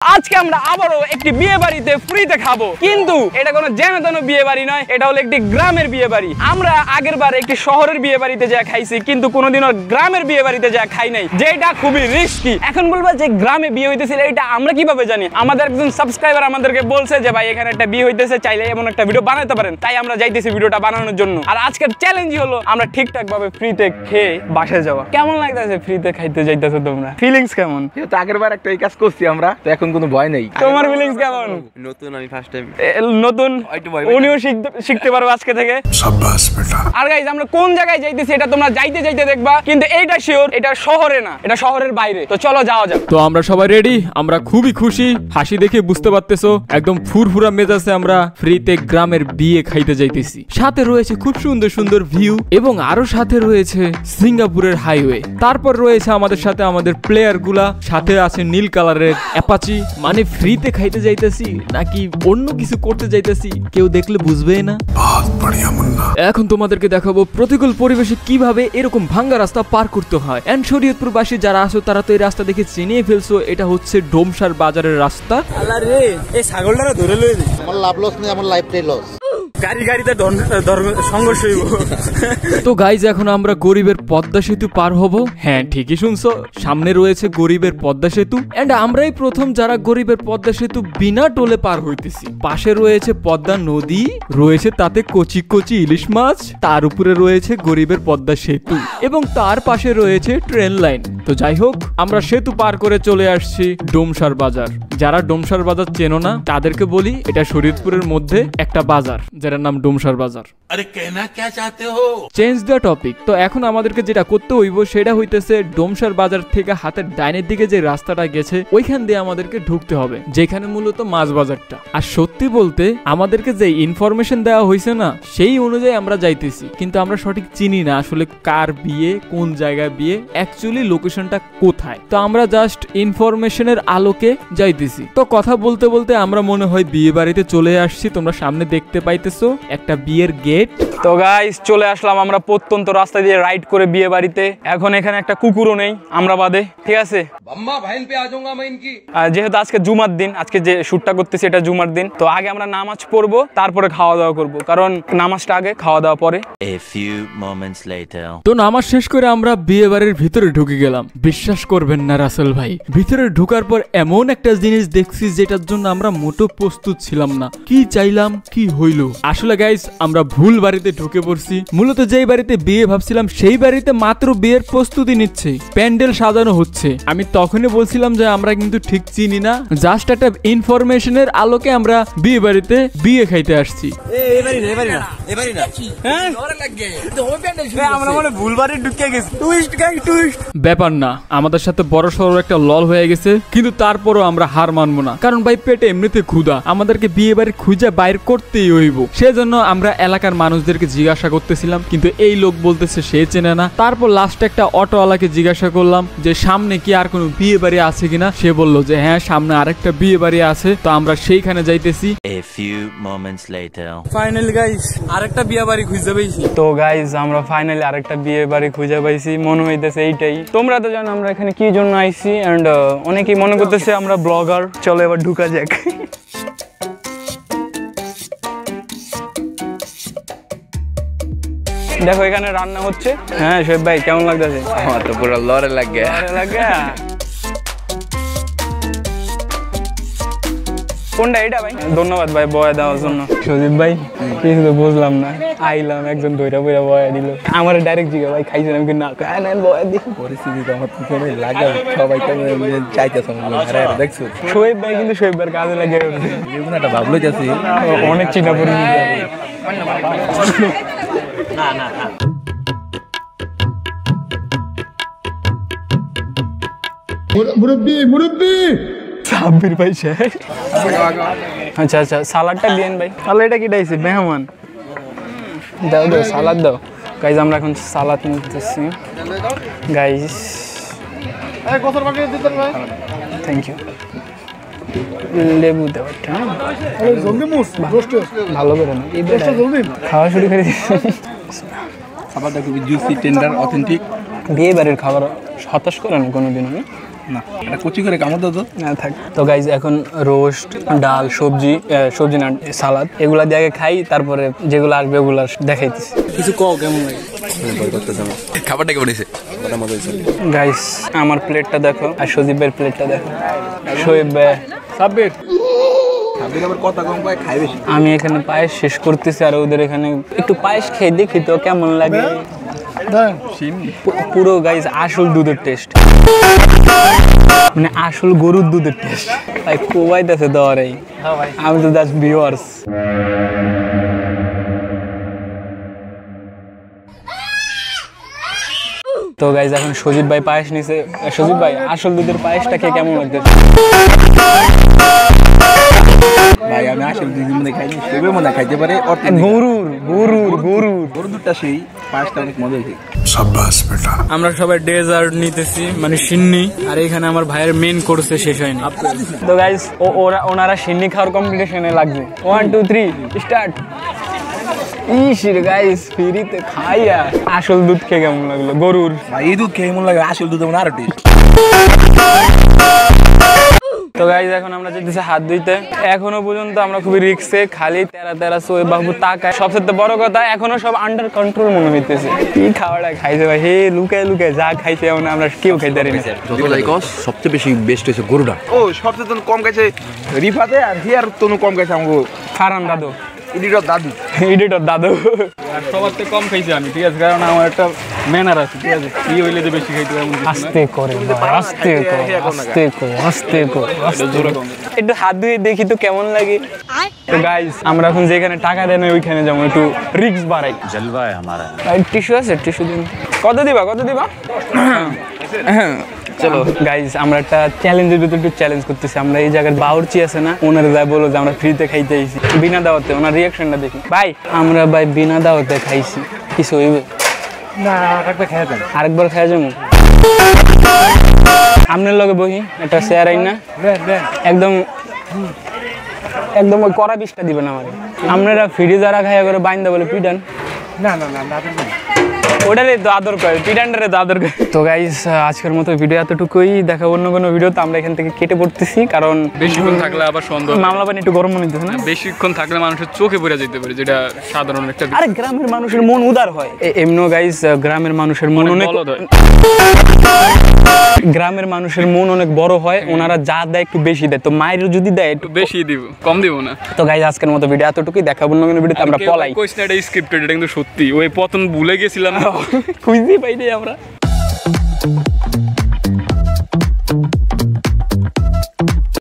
আজকে আমরা আবারও একটি বিয়ে বাড়িতে ফ্রিতে খাবো, কিন্তু এটা কোনো যেন বিয়ে বাড়ি নয়, এটা হলো একটি গ্রামের বিয়ে বাড়ি। আমরা আগের বার একটি শহরের বিয়ে বাড়িতে যা খাইছি, কিন্তু কোনোদিনও গ্রামের বিয়ে বাড়িতে যা খাই নাই, যেটা খুবই রিস্কি। এখন বলবো যে গ্রামে বিয়ে হইতেছিল এটা আমরা কিভাবে জানি? আমাদের একজন সাবস্ক্রাইবার আমাদেরকে বলছে যে ভাই এখানে একটা বিয়ে হইতেছে, চাইলে এমন একটা ভিডিও বানাতে পারেন। তাই আমরা যাইতেছি ভিডিওটা বানানোর জন্য। আর আজকের চ্যালেঞ্জই হলো আমরা ঠিকঠাক ভাবে ফ্রিতে খেয়ে বাসায় যাওয়া। কেমন লাগতেছে ফ্রিতে খাইতে যাইতেছো তোমরা? ফিলিংস কেমন? আগের বার একটা এই কাজ করছি আমরা, তো এখন কোনো ভয় নেই। তোমার ফিলিংস কেমন? নতুন, আমি ফার্স্ট টাইম নতুন, উনিও শিখতে পারবে আজকে থেকে। শাবাশ বেটা। আর গাইস আমরা কোন জায়গায় যাইতেছি এটা তোমরা যাইতে যাইতে দেখবা, কিন্তু এইটা শিওর এটা শহরে না, এটা শহরের বাইরে। তো চলো যাওয়া যাক। তো আমরা সবাই রেডি, আমরা খুবই খুশি, হাসি দেখে বুঝতে পারতেছো একদম ফুরফুরা মেজাজে আমরা ফ্রিতে গ্রামের বিয়ে খাইতে যাইতেছি। সাথে রয়েছে খুব সুন্দর সুন্দর ভিউ এবং আরো সাথে রয়েছে সিঙ্গাপুরের হাইওয়ে। তারপর রয়েছে আমাদের সাথে আমাদের প্লেয়ার গুলা, সাথে আছে নীল কালারের অ্যাপাচি। মানে ফ্রিতে খাইতে যাইতেছি নাকি অন্য কিছু করতে যাইতেছি কেউ দেখলে বুঝবে না। এখন তোমাদেরকে দেখাবো প্রতিকূল পরিবেশে কিভাবে এরকম ভাঙ্গা রাস্তা পার করতে হয়। এন্ড শরীয়তপুরবাসী যারা আছো তারা তো এই রাস্তা দেখে চিনিয়ে ফেলছো, এটা হচ্ছে ডোমসার বাজারের রাস্তা। আল্লাহ রে, এই ছাগলটারে ধরে লই দে। আমার লাভ লস নেই, আমার লাইফটাই লস। গাড়িতে সংঘর্ষ হইব। তো গাইজ এখন আমরা গরিবের পদ্মা সেতু পার হব। হ্যাঁ ঠিকই শুনছো, সামনে রয়েছে গরিবের পদ্মা সেতু। এন্ড আমরাই প্রথম যারা গরিবের পদ্মা সেতু বিনা টোলে পার হইতেছি। পাশে রয়েছে পদ্মা নদী, রয়েছে তাতে কচি কচি ইলিশ মাছ, তার উপরে রয়েছে গরিবের পদ্মা সেতু এবং তার পাশে রয়েছে ট্রেন লাইন। তো যাই হোক, আমরা সেতু পার করে চলে আসছি ডোমসার বাজার। যারা ডোমসার বাজার চেনো না তাদেরকে বলি, এটা শরীয়তপুরের মধ্যে একটা বাজার যার নাম ডোমসার বাজার। আরে কেনা কে চাতে হো? Change the topic. তো এখন আমাদেরকে যেটা করতে হইব সেটা হইতেছে ডোমসার বাজার থেকে হাতের ডাইনের দিকে যে রাস্তাটা গেছে ওইখান দিয়ে আমাদেরকে ঢুকতে হবে, যেখানে মূলত মাছ বাজারটা। আর সত্যি বলতে আমাদেরকে যে ইনফরমেশন দেওয়া হয়েছে না সেই অনুযায়ী আমরা যাইতেছি, কিন্তু আমরা সঠিক চিনি না আসলে কার বিয়ে, কোন জায়গায় বিয়ে, অ্যাকচুয়ালি লোকেশনটা কোথায়। তো আমরা জাস্ট ইনফরমেশনের আলোকে যাইতেছি। তো কথা বলতে বলতে আমরা মনে হয় বিয়ে বাড়িতে চলে আসছি। তোমরা সামনে দেখতে পাইতেছো একটা বিয়ের গেট। তো গাইস চলে আসলাম আমরা প্রত্যন্ত রাস্তা দিয়ে রাইড করে বিয়ে বাড়িতে। এখন এখানে একটা কুকুরও নেই আমরা বাদে, ঠিক আছে? যেহেতু আজকে জুমার দিন, আজকে যে শুটটা করতেছি এটা জুমার দিন, তো আগে আমরা নামাজ পড়বো তারপরে খাওয়া দাওয়া করবো, কারণ নামাজটা আগে খাওয়া দাওয়া পরে। তো নামাজ শেষ করে আমরা বিয়ে বাড়ির ভিতরে ঢুকে গেলাম। বিশ্বাস করবেন না রাসেল ভাই, ভিতরে ঢুকার পর এমন একটা জিনিস দেখছি যেটার জন্য আমরা মোটো প্রস্তুত ছিলাম না। কি চাইলাম কি হইল। আসলে গাইস আমরা ভুল বাড়িতে ঢুকে পড়ছি। মূলত যেই বাড়িতে বিয়ে ভাবছিলাম সেই বাড়িতে মাত্র বিয়ের প্রস্তুতি নিচ্ছে, প্যান্ডেল সাজানো হচ্ছে। আমি তখনই বলছিলাম যে আমরা কিন্তু ঠিক চিনি না, জাস্ট একটা ইনফরমেশনের আলোকে আমরা বিয়ে বাড়িতে বিয়ে খাইতে আসছি। ব্যাপার না, আমাদের সাথে বড় সড়ো একটা লল হয়ে গেছে, কিন্তু তারপরও আমরা হার মানবো না, কারণ ভাই পেটে এমনিতে ক্ষুধা, আমাদেরকে বিয়ে বাড়ি খুঁজে বাইর করতেই হইব। সেজন্য আমরা এলাকার মানুষদেরকে জিজ্ঞাসা করতেছিলাম, কিন্তু এই লোক বলতেছে সে চেনে না। তারপর লাস্টে একটা অটোওয়ালাকে জিজ্ঞাসা করলাম যে সামনে কি আর কোনো বিয়ে বাড়ি আছে কিনা। সে বললো যে হ্যাঁ সামনে আরেকটা বিয়ে বাড়ি আছে, তো আমরা সেইখানে যাইতেছি। ফাইনালি গাইস আরেকটা বিয়ে বাড়ি খুঁজে পাইছি। তো গাইস আমরা ফাইনালি আরেকটা বিয়ে বাড়ি খুঁজে পাইছি, মনে হইতেছে এইটাই। তোমরা তো জানো আমরা এখানে কি জন্য আইছি, এন্ড অনেকেই মনে করতেছে আমরা ব্লগার। চলো এবার ঢুকা যাক। দেখো এখানে রান্না হচ্ছে। হ্যাঁ শোয়েব ভাই কেমন লাগতেছে? আমার তো পুরো লড়ে লাগে। কোনটা এটা ভাই? ধন্যবাদ ভাই বয়া দেওয়ার জন্য। সজীব ভাই কিছু তো বুঝলাম না, আইলাম একজন দইরা বইরা বয়া দিল। আমার ডাইরেক্ট জিজ্ঞাসা ভাই খাইছেন, আমি না বয়া দিই। পরিস্থিতি তো আমার পিছনে লাগে, সবাই তো চাইতেছে দেখছো। শোয়েব ভাই কিন্তু শোয়েব ভাইয়ের কাজে লাগে একটা ভাবলো যাচ্ছি, অনেক চিন্তা করি। মুরব্বি মুরব্বি সাব্বির ভাই শেষ। আচ্ছা আচ্ছা সালাডটা দিয়েন ভাই। তাহলে এটা কি ডাইছে মেহমান? দাও দাও সালাদ দাও। গাইজ আমরা এখন সালাদ নিতেছি গাইজ। Thank you. লেবু দেওয়া ভালো করে না, খাওয়া শুরু করে দিচ্ছি। খাবারটা খুবই জুসি, টেন্ডার, অথেন্টিক। বিয়ে বাড়ির খাবার হতাশ করে না কোনোদিন আমি। না এটা কুচি করে কামড় দাও তো। না থাক। তো গাইজ এখন রোস্ট, ডাল, সবজি না সালাদ এগুলা দিয়ে আগে খাই, তারপরে যেগুলো আসবে ওগুলো দেখাইতেছি। কিছু কও কেমন লাগে খাবারটা কেমন হয়েছে? গাইস? আমার প্লেটটা দেখো আর সজীবের প্লেটটা দেখো। শোয়েব সাব্বির আবার কথা কম পায়, খাই বেশি। আমি এখানে পায়েস শেষ করতেছি আর ওদের এখানে একটু পায়েস খেয়ে দেখি তো কেমন লাগে। পুরো গাইস আসল দুধের টেস্ট, মানে আসল গরুর দুধের টেস্ট। ভাই কোবাইতেছে দরাই, আমি তো জাস্ট ভিউয়ার্স। তো গাইস এখন সজীব ভাই পায়েস নিছে। সজীব ভাই আসল দুধের পায়েসটা খেয়ে কেমন লাগতেছে? ভাই আমি আসলে দুই মনে খাইনি, সেবে মনে খাইতে পারে। গরুর দুধটা সেই পাঁচটা অনেক মজা হয়েছে। আমরা সবাই ডেজার্ট নিতেছি, মানে সিন্নি। আর এখানে আমার ভাইয়ের মেন কোর্সে শেষ হয়নি। তো গাইস ওনারা সিন্নি খাওয়ার কম্পিটিশনে লাগবে। 1 2 3 স্টার্ট। ইসির গাইস ফ্রিতে খাইয়া আসল দুধ খেয়ে কেমন লাগলো? গরুর ভাই এই দুধ খেয়ে মনে লাগে আসল দুধ মনে আরো টেস্ট। তো গাইস এখন আমরা যেতেছি হাত ধুইতে। এখনো পর্যন্ত আমরা খুবই রিক্সে, খালি তেরা সোয়ে বাবু তাকায়। সবচেয়ে বড় কথা এখনো সব আন্ডার কন্ট্রোল মনে হইতেছে। কি খাওয়াটা খাইছে ভাই, হে লুকায় যা খাইছে এখন আমরা কেউ খাইতে পারি না। সবচেয়ে বেশি বেস্ট হয়েছে গরুটা। ও সবচেয়ে তো কম খাইছে রিফাতে, আর হিয়ার তো কম খাইছে আমাকে ফারান দাদু, এডিটর দাদু। আর সবার থেকে কম খাইছি আমি, ঠিক আছে, কারণ আমার একটা ম্যানার আছে, ঠিক আছে। কি হইলে যে বেশি খাইতে পারবো। আস্তে করে আস্তে কর। একটু হাত ধুয়ে দেখি তো কেমন লাগে। তো গাইস আমরা এখন যেখানে টাকা দেন ওইখানে যাবো, একটু রিস্ক বাড়াই। জলবা আমার টিস্যু আছে, টিস্যু দিন। কত দিবা? চলো গাইস আমরা একটা চ্যালেঞ্জের ভিতরে একটু চ্যালেঞ্জ করতেছি। আমরা এই জায়গার বাউরচি আছে না, ওনারা যাই বলো যে আমরা ফ্রিতে খাইতে আইছি বিনা দাওয়াতে। ওনার রিয়াকশনটা দেখি। ভাই আমরা ভাই বিনা দাওয়াতে খাইছি, কিছু হইবে না? আরেকবার খাই যাবো। আপনার লগে বহি একটা শেয়ার আইন না, একদম ওই কড়া বিষটা দিবেন আমার। আপনারা ফ্রি যারা খাইয়া করে বাইন্দা বলে পিটান। না ওটারে তো আদর করে, পিটানটারে তো আদর করে। তো গাইস আজকের মতো ভিডিও এতটুকুই। দেখাবো অন্য কোনো ভিডিও। তো আমরা এখান থেকে কেটে পড়তেছি, কারণ বেশিক্ষণ থাকলে আবার সন্দেহ। মামলা পানি একটু গরম মনে হইতেছে না? বেশিক্ষণ থাকলে মানুষের চোখে পড়ে যেতে পারে, যেটা সাধারণ একটা। আরে গ্রামের মানুষের মন উদার হয়। এমনিও গাইস গ্রামের মানুষের মন অনেক অনেক বড় হয়। ওনারা যা দেয় একটু বেশি দেয়। তো মায়ের যদি দেয় একটু বেশি দিব, কম দিব না। তো গাইস আজকের মতো ভিডিও এতটুকুই। দেখাবো অন্য কোনো ভিডিওতে। আমরা পলাই কইছ না এটা স্ক্রিপ্টেড, এটা কিন্তু সত্যি। ওই পতন ভুলে গেছিলাম, খুঁজতেই পাইনি আমরা।